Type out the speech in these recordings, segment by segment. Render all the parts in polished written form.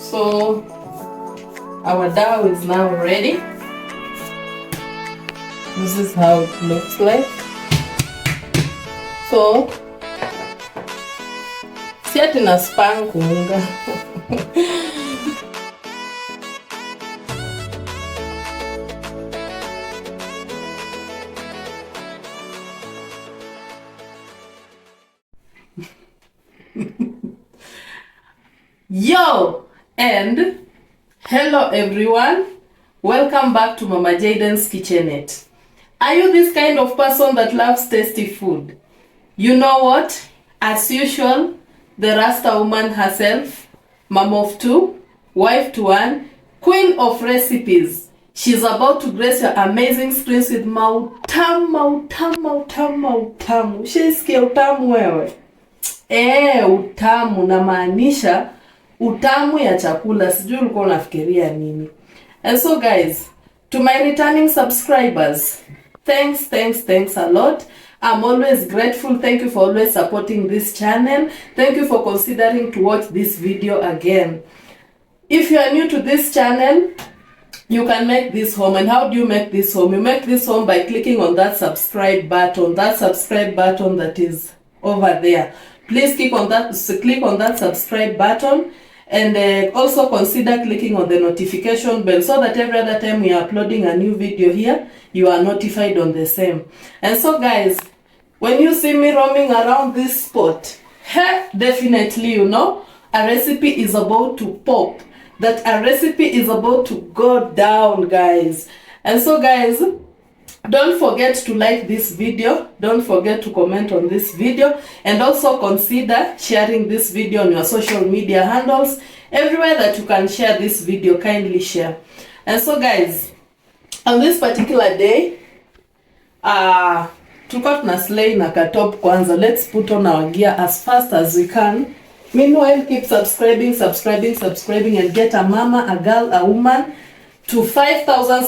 So our dough is now ready. This is how it looks like. So si ati na span kuunga. Yo and hello everyone, welcome back to Mama Jaden's Kitchenette. Are you this kind of person that loves tasty food? You know what? As usual, the Rasta woman herself, mom of two, wife to one, queen of recipes. She's about to grace your amazing screens with mautamu. Ushaisikia utamu wewe? Utamu namaanisha utamu ya chakula, sijui ulikuwa unafikiria nini. And so guys, to my returning subscribers, thanks a lot. I'm always grateful. Thank you for always supporting this channel. Thank you for considering to watch this video again. If you are new to this channel, you can make this home. And how do you make this home? You make this home by clicking on that subscribe button that is over there. Please click on that subscribe button, and also consider clicking on the notification bell so that every other time we are uploading a new video here, you are notified on the same. And so guys, when you see me roaming around this spot, definitely you know a recipe is about to pop, that a recipe is about to go down, guys. And so guys, don't forget to like this video, don't forget to comment on this video, and also consider sharing this video on your social media handles. Everywhere that you can share this video, kindly share. And so guys, on this particular day, tulikuwa tunaslay na katop kwanza. Let's put on our gear as fast as we can. Meanwhile, keep subscribing and get a mama, a girl, a woman to 5,000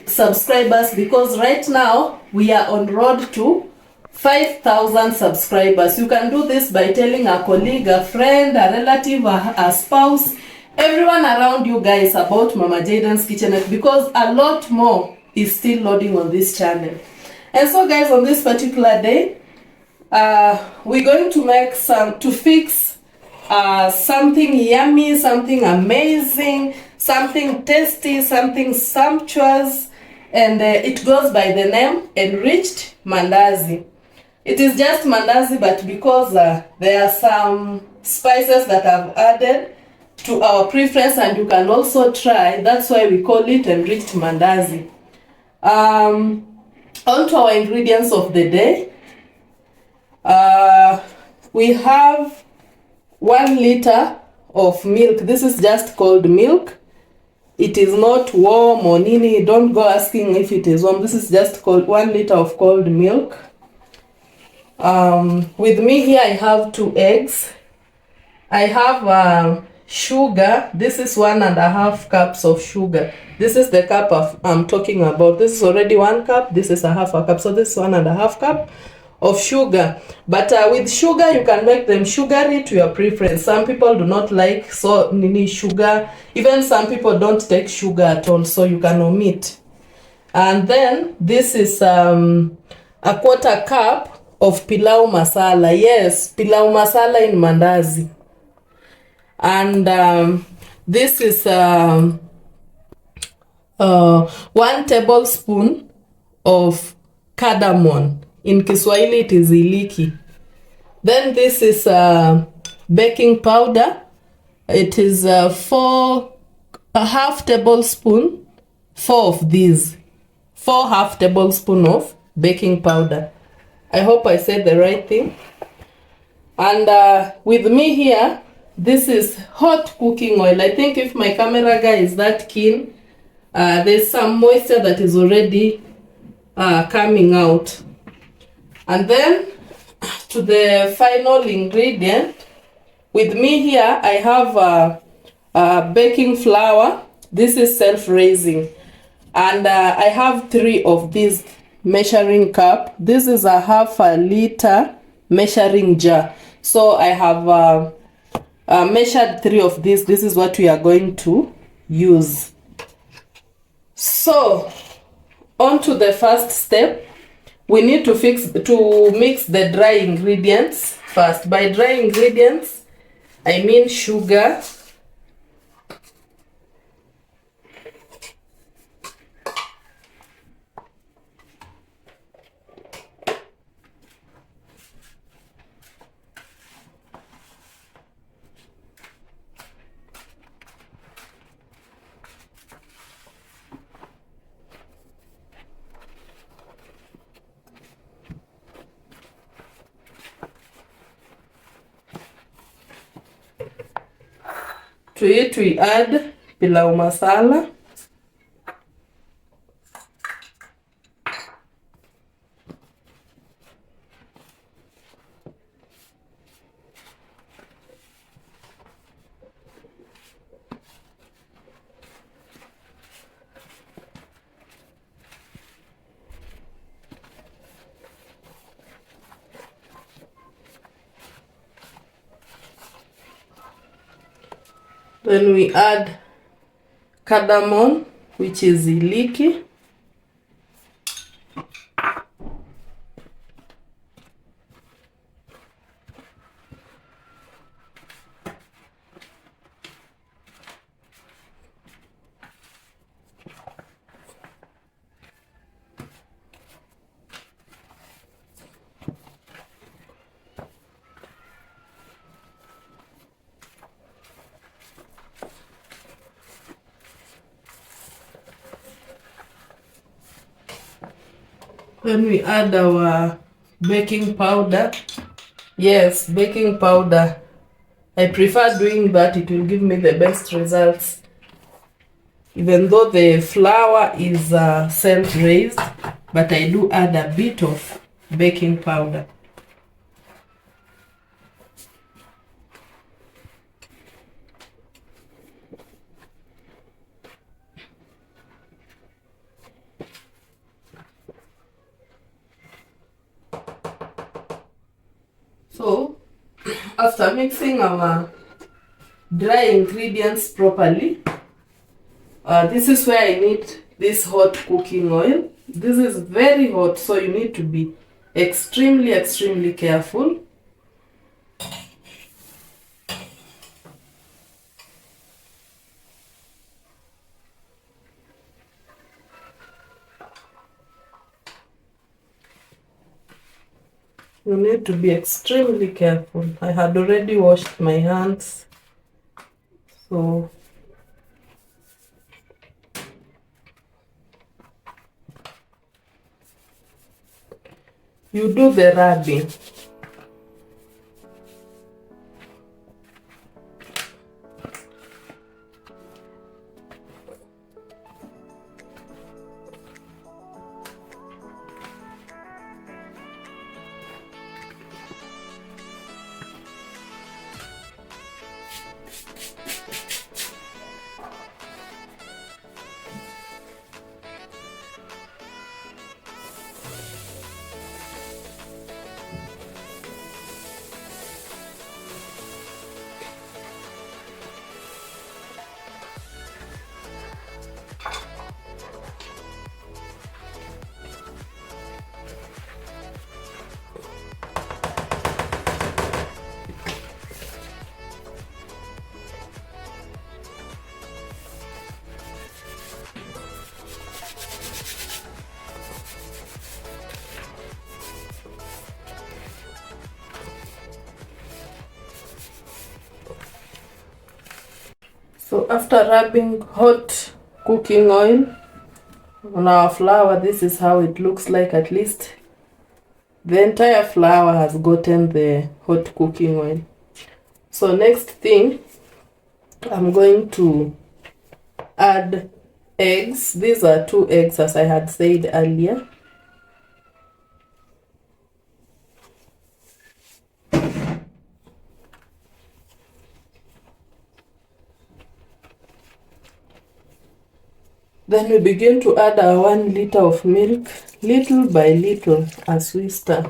subscribers, because right now we are on road to 5,000 subscribers. You can do this by telling a colleague, a friend, a relative, a spouse, everyone around you guys about Mama Jaden's Kitchenette, because a lot more is still loading on this channel. And so guys, on this particular day, we're going to fix something yummy, something amazing, something tasty, something sumptuous, and it goes by the name Enriched Mandazi. It is just mandazi, but because there are some spices that I've added to our preference and you can also try, that's why we call it Enriched Mandazi. On to our ingredients of the day. We have 1 liter of milk. This is just cold milk. It is not warm or nini. Don't go asking if it is warm. This is just cold. 1 liter of cold milk. With me here I have 2 eggs. I have sugar. This is 1.5 cups of sugar. This is the cup I'm talking about. This is already 1 cup. This is 1/2 cup. So this is 1.5 cup of sugar. But with sugar you can make them sugary to your preference. Some people do not like sugar. Even some people don't take sugar at all, so you can omit. And then this is a 1/4 cup of pilau masala. Yes, pilau masala in mandazi. And this is 1 tablespoon of cardamon. In Kiswahili it is iliki. Then this is baking powder. It is 4.5 tablespoon, 4 of these, 4.5 tablespoon of baking powder. I hope I said the right thing. And with me here, this is hot cooking oil. I think if my camera guy is that keen, there's some moisture that is already coming out. And then to the final ingredient, with me here I have baking flour. This is self-raising, and I have 3 of these measuring cup. This is a 1/2 liter measuring jar. So I have measured 3 of this. This is what we are going to use. So on to the first step. We need to mix the dry ingredients first. By dry ingredients, I mean sugar, to it we add pilau masala, then we add cardamon, which is iliki, then we add our baking powder. Yes, baking powder. I prefer doing that. It will give me the best results. Even though the flour is self-raised, but I do add a bit of baking powder. So, after mixing our dry ingredients properly, this is where I need this hot cooking oil. This is very hot, so you need to be extremely careful. You need to be extremely careful. I had already washed my hands, so you do the rubbing. So after rubbing hot cooking oil on our flour, this is how it looks like. At least the entire flour has gotten the hot cooking oil. So next thing, I'm going to add eggs. These are 2 eggs, as I had said earlier. Then we begin to add our 1 liter of milk, little by little, as we stir.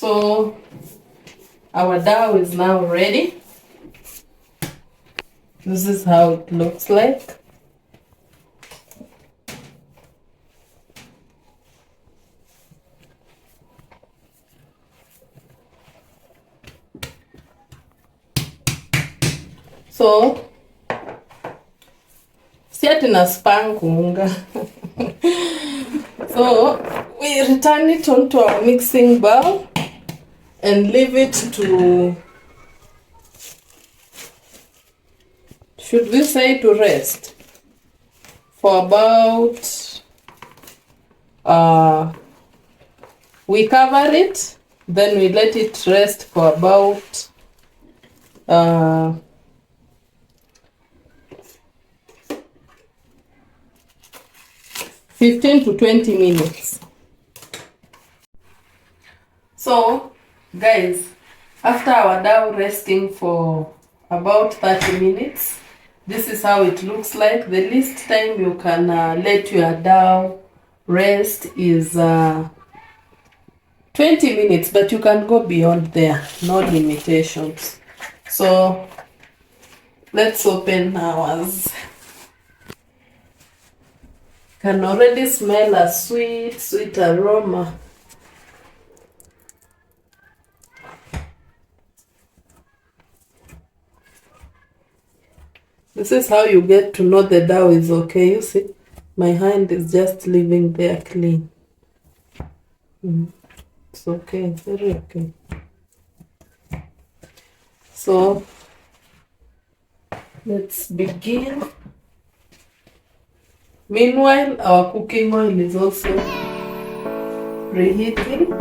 So our dough is now ready. This is how it looks like. So si ati naspang kuunga. So we return it onto our mixing bowl and leave it to, should we say, to rest for about, we cover it, then we let it rest for about 15 to 20 minutes. So guys, after our dough resting for about 30 minutes, this is how it looks like. The least time you can let your dough rest is 20 minutes, but you can go beyond there, no limitations. So let's open ours. Can already smell a sweet aroma. This is how you get to know the dough is okay. You see, my hand is just leaving there clean. It's okay, very okay. So let's begin. Meanwhile, our cooking oil is also reheating.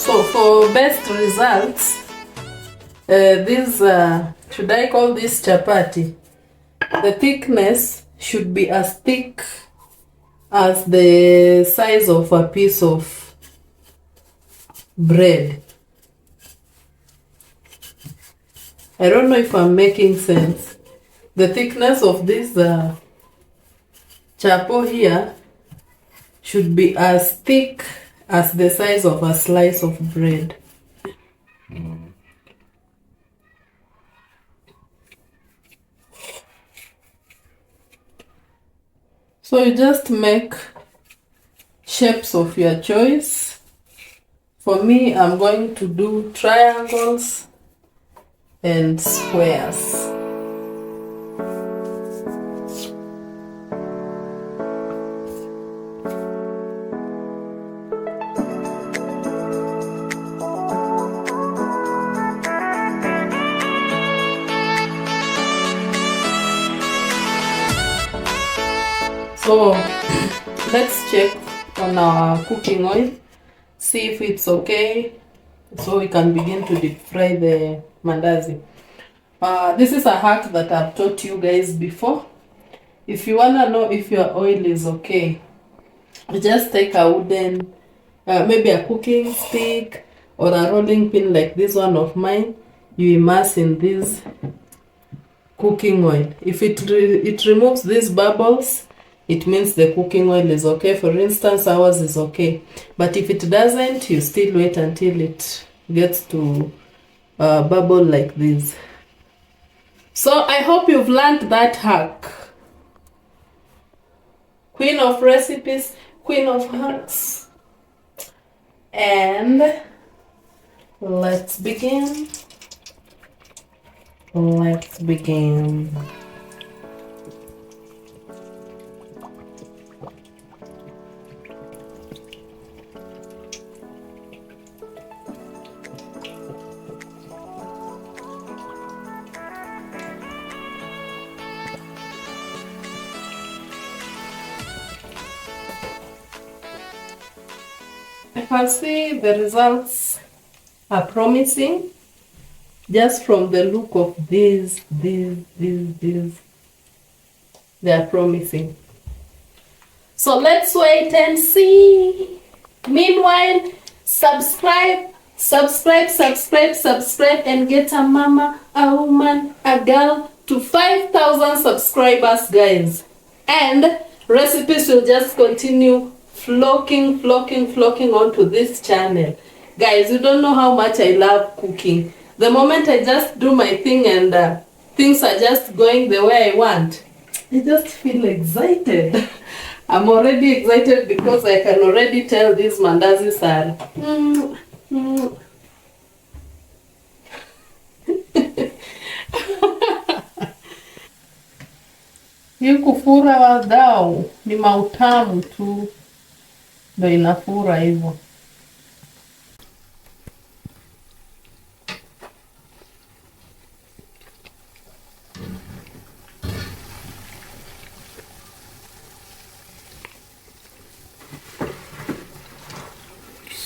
So for best results, should I call this chapati? The thickness should be as thick as the size of a piece of bread. I don't know if I'm making sense. The thickness of this chapo here should be as thick as the size of a slice of bread. So you just make shapes of your choice. For me, I'm going to do triangles and squares. So let's check on our cooking oil, see if it's okay, so we can begin to deep fry the mandazi. This is a hack that I've taught you guys before. If you wanna know if your oil is okay, just take a wooden, maybe a cooking stick or a rolling pin like this one of mine. You immerse in this cooking oil. If it removes these bubbles, it means the cooking oil is okay. For instance, ours is okay. But if it doesn't, you still wait until it gets to bubble like this. So I hope you've learned that hack. Queen of recipes, queen of hacks. And let's begin. Let's begin. I can see the results are promising just from the look of these. They are promising. So let's wait and see. Meanwhile, subscribe, and get a mama, a woman, a girl to 5,000 subscribers, guys. And recipes will just continue flocking onto this channel. Guys, you don't know how much I love cooking. The moment I just do my thing and things are just going the way I want, I just feel excited. I'm already excited because I can already tell these mandazis are hii kufura wadau ni mautamu tu ndo inafura hivyo.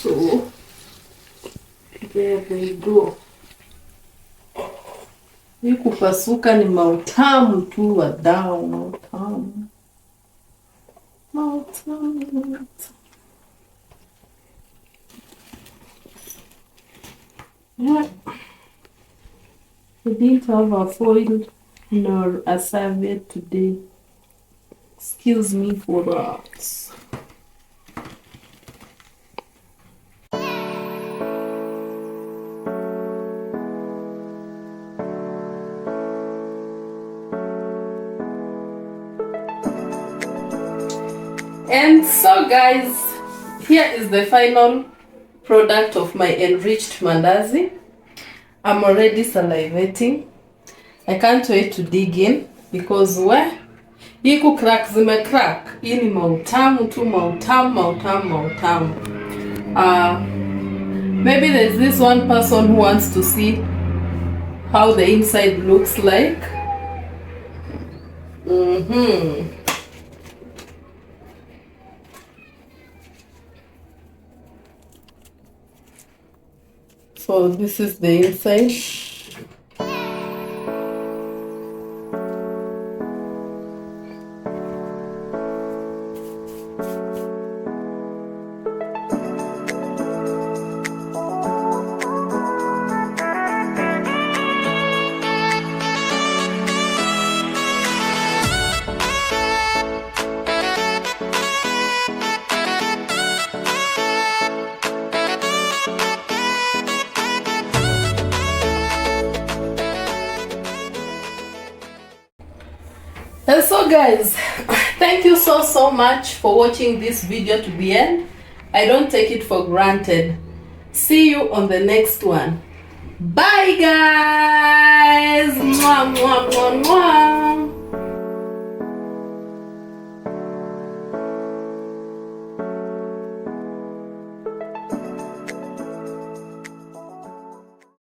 So there we go. Hii kupasuka ni mautamu tu wadau, mautamu. Yeah. We didn't have a foil nor a serviette today. Excuse me for that. And so guys, here is the final product of my enriched mandazi. I'm already salivating. I can't wait to dig in because hii crack zime crack. Hii ni mautamu tu, mautamu. Maybe there's this one person who wants to see how the inside looks like. So this is the inside. And so guys, thank you so much for watching this video to the end. I don't take it for granted. See you on the next one. Bye guys. Mwah, mwah, mwah, mwah.